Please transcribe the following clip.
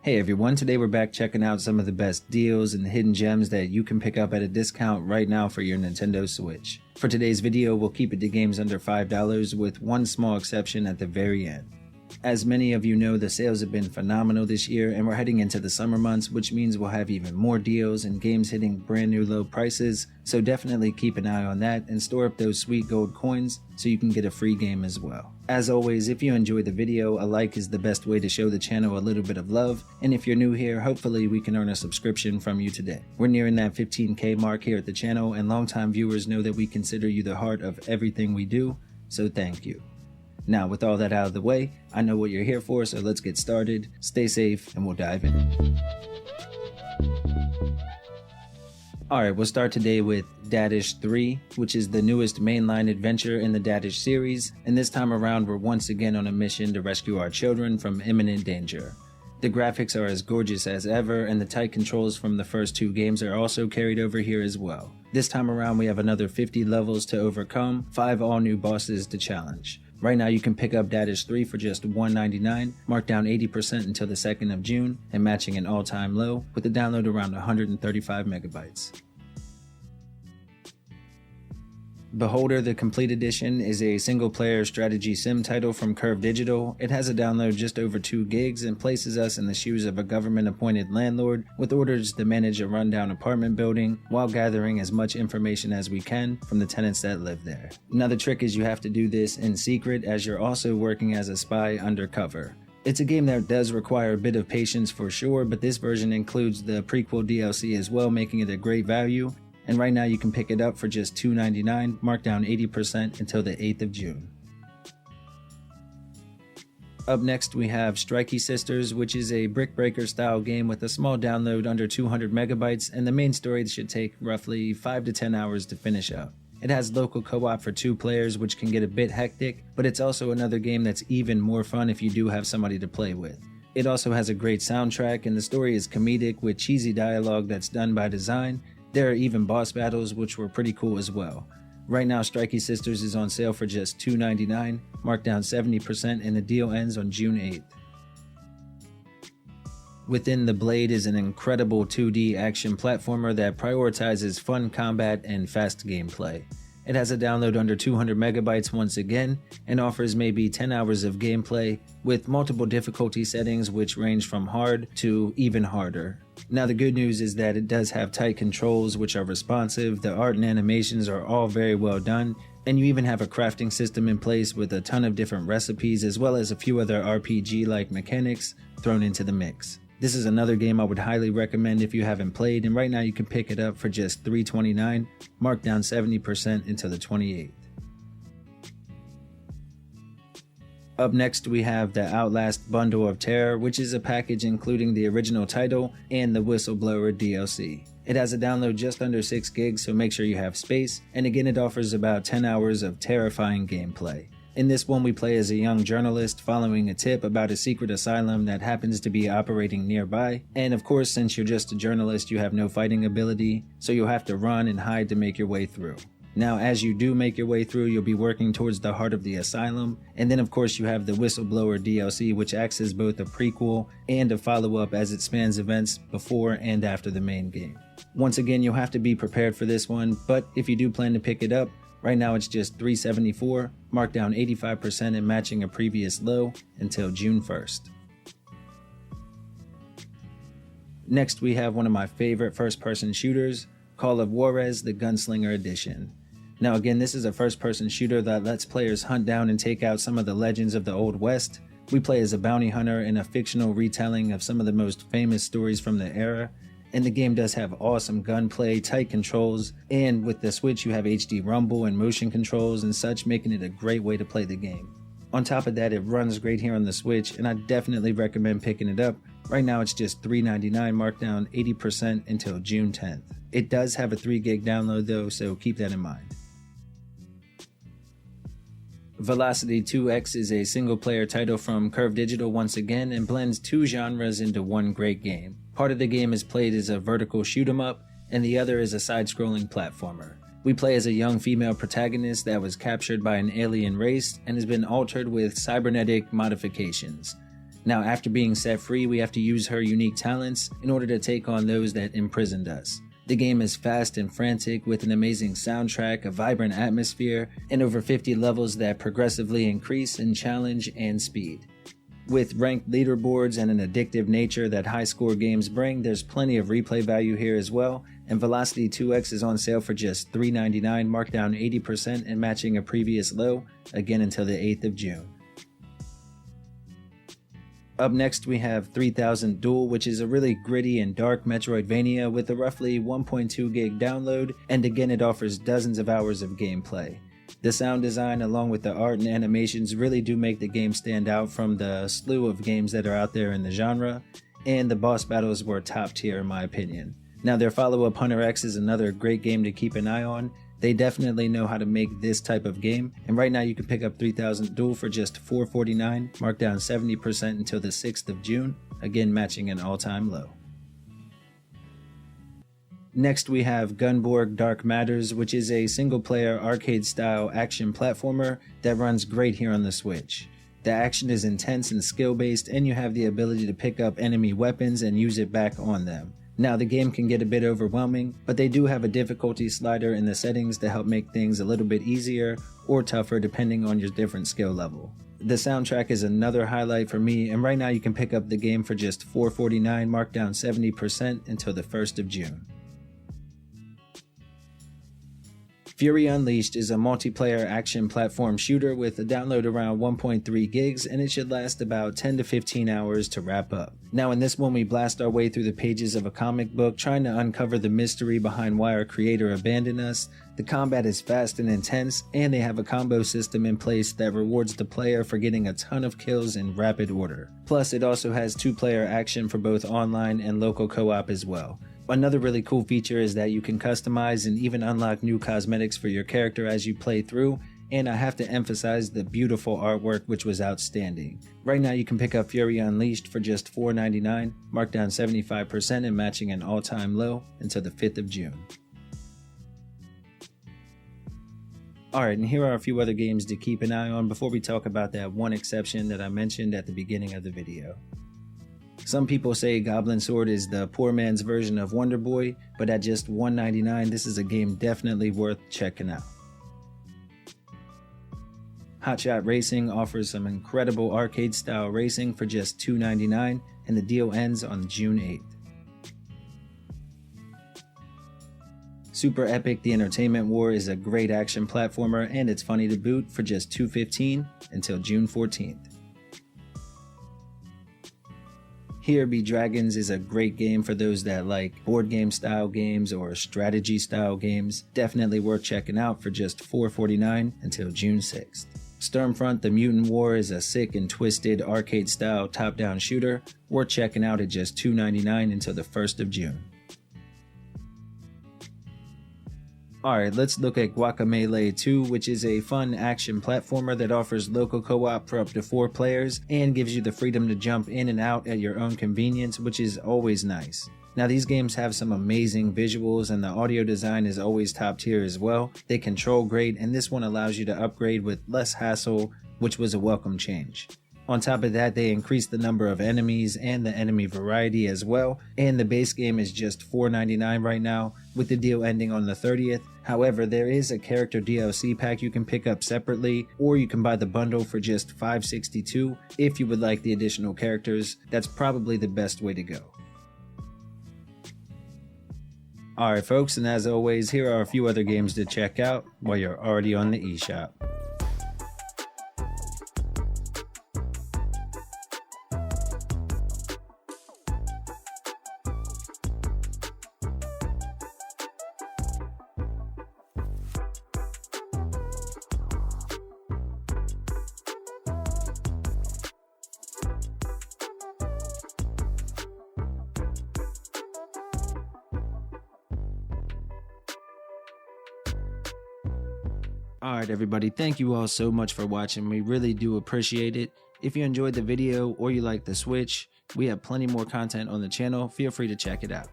Hey everyone, today we're back checking out some of the best deals and hidden gems that you can pick up at a discount right now for your Nintendo Switch. For today's video, we'll keep it to games under $5 with one small exception at the very end. As many of you know, the sales have been phenomenal this year and we're heading into the summer months, which means we'll have even more deals and games hitting brand new low prices, so definitely keep an eye on that and store up those sweet gold coins so you can get a free game as well. As always, if you enjoyed the video, a like is the best way to show the channel a little bit of love, and if you're new here, hopefully we can earn a subscription from you today. We're nearing that 15K mark here at the channel, and longtime viewers know that we consider you the heart of everything we do, so thank you. Now, with all that out of the way, I know what you're here for, so let's get started. Stay safe, and we'll dive in. Alright, we'll start today with Dadish 3, which is the newest mainline adventure in the Dadish series, and this time around we're once again on a mission to rescue our children from imminent danger. The graphics are as gorgeous as ever, and the tight controls from the first two games are also carried over here as well. This time around we have another 50 levels to overcome, 5 all-new bosses to challenge. Right now you can pick up Dadish 3 for just $1.99, marked down 80% until the 2nd of June, and matching an all-time low, with the download around 135 megabytes. Beholder, the Complete Edition, is a single-player strategy sim title from Curve Digital. It has a download just over 2 gigs and places us in the shoes of a government-appointed landlord with orders to manage a rundown apartment building while gathering as much information as we can from the tenants that live there. Now the trick is you have to do this in secret as you're also working as a spy undercover. It's a game that does require a bit of patience for sure, but this version includes the prequel DLC as well, making it a great value. And right now you can pick it up for just $2.99, marked down 80% until the 8th of June. Up next we have Strikey Sisters, which is a brick breaker style game with a small download under 200 megabytes, and the main story should take roughly 5 to 10 hours to finish up. It has local co-op for 2 players, which can get a bit hectic, but it's also another game that's even more fun if you do have somebody to play with. It also has a great soundtrack, and the story is comedic with cheesy dialogue that's done by design. There are even boss battles, which were pretty cool as well. Right now, Strikey Sisters is on sale for just $2.99, marked down 70%, and the deal ends on June 8th. Within the Blade is an incredible 2D action platformer that prioritizes fun combat and fast gameplay. It has a download under 200 megabytes once again, and offers maybe 10 hours of gameplay, with multiple difficulty settings which range from hard to even harder. Now the good news is that it does have tight controls which are responsive, the art and animations are all very well done, and you even have a crafting system in place with a ton of different recipes as well as a few other RPG-like mechanics thrown into the mix. This is another game I would highly recommend if you haven't played, and right now you can pick it up for just $3.29, marked down 70% until the 28th. Up next we have the Outlast Bundle of Terror, which is a package including the original title and the Whistleblower DLC. It has a download just under 6 gigs, so make sure you have space, and again it offers about 10 hours of terrifying gameplay. In this one we play as a young journalist following a tip about a secret asylum that happens to be operating nearby, and of course since you're just a journalist you have no fighting ability, so you'll have to run and hide to make your way through. Now as you do make your way through, you'll be working towards the heart of the asylum, and then of course you have the Whistleblower DLC, which acts as both a prequel and a follow-up as it spans events before and after the main game. Once again, you'll have to be prepared for this one, but if you do plan to pick it up, right now it's just $3.74, marked down 85% and matching a previous low until June 1st. Next we have one of my favorite first-person shooters, Call of Juarez, the Gunslinger edition. Now again, this is a first-person shooter that lets players hunt down and take out some of the legends of the Old West. We play as a bounty hunter in a fictional retelling of some of the most famous stories from the era, and the game does have awesome gunplay, tight controls, and with the Switch you have HD rumble and motion controls and such, making it a great way to play the game. On top of that, it runs great here on the Switch, and I definitely recommend picking it up. Right now it's just $3.99, marked down 80% until June 10th. It does have a 3 gig download though, so keep that in mind. Velocity 2X is a single-player title from Curve Digital once again, and blends 2 genres into one great game. Part of the game is played as a vertical shoot-'em-up, and the other is a side-scrolling platformer. We play as a young female protagonist that was captured by an alien race and has been altered with cybernetic modifications. Now, after being set free, we have to use her unique talents in order to take on those that imprisoned us. The game is fast and frantic with an amazing soundtrack, a vibrant atmosphere, and over 50 levels that progressively increase in challenge and speed. With ranked leaderboards and an addictive nature that high-score games bring, there's plenty of replay value here as well, and Velocity 2X is on sale for just $3.99, marked down 80% and matching a previous low, again until the 8th of June. Up next we have 3000 Duel, which is a really gritty and dark Metroidvania with a roughly 1.2 gig download, and again it offers dozens of hours of gameplay. The sound design along with the art and animations really do make the game stand out from the slew of games that are out there in the genre, and the boss battles were top tier in my opinion. Now their follow-up Hunter X is another great game to keep an eye on. They definitely know how to make this type of game, and right now you can pick up 3000 Duel for just $4.49, marked down 70% until the 6th of June, again matching an all-time low. Next we have Gunborg Dark Matters, which is a single-player arcade-style action platformer that runs great here on the Switch. The action is intense and skill-based, and you have the ability to pick up enemy weapons and use it back on them. Now the game can get a bit overwhelming, but they do have a difficulty slider in the settings to help make things a little bit easier or tougher depending on your different skill level. The soundtrack is another highlight for me, and right now you can pick up the game for just $4.49, marked down 70% until the 1st of June. Fury Unleashed is a multiplayer action platform shooter with a download around 1.3 gigs, and it should last about 10 to 15 hours to wrap up. Now in this one we blast our way through the pages of a comic book trying to uncover the mystery behind why our creator abandoned us. The combat is fast and intense, and they have a combo system in place that rewards the player for getting a ton of kills in rapid order. Plus it also has 2-player action for both online and local co-op as well. Another really cool feature is that you can customize and even unlock new cosmetics for your character as you play through, and I have to emphasize the beautiful artwork, which was outstanding. Right now you can pick up Fury Unleashed for just $4.99, marked down 75% and matching an all-time low until the 5th of June. Alright, and here are a few other games to keep an eye on before we talk about that one exception that I mentioned at the beginning of the video. Some people say Goblin Sword is the poor man's version of Wonder Boy, but at just $1.99, this is a game definitely worth checking out. Hotshot Racing offers some incredible arcade-style racing for just $2.99, and the deal ends on June 8th. SuperEpic The Entertainment War is a great action platformer, and it's funny to boot for just $2.15 until June 14th. Here Be Dragons is a great game for those that like board game style games or strategy style games. Definitely worth checking out for just $4.49 until June 6th. Sturmfront The Mutant War is a sick and twisted arcade style top down shooter. Worth checking out at just $2.99 until the 1st of June. Alright, let's look at Guacamelee 2, which is a fun action platformer that offers local co-op for up to 4 players and gives you the freedom to jump in and out at your own convenience, which is always nice. Now these games have some amazing visuals and the audio design is always top tier as well. They control great, and this one allows you to upgrade with less hassle, which was a welcome change. On top of that, they increased the number of enemies and the enemy variety as well, and the base game is just $4.99 right now, with the deal ending on the 30th. However, there is a character DLC pack you can pick up separately, or you can buy the bundle for just $5.62 if you would like the additional characters. That's probably the best way to go. Alright folks, and as always, here are a few other games to check out while you're already on the eShop. Alright everybody, thank you all so much for watching. We really do appreciate it. If you enjoyed the video or you like the Switch, we have plenty more content on the channel. Feel free to check it out.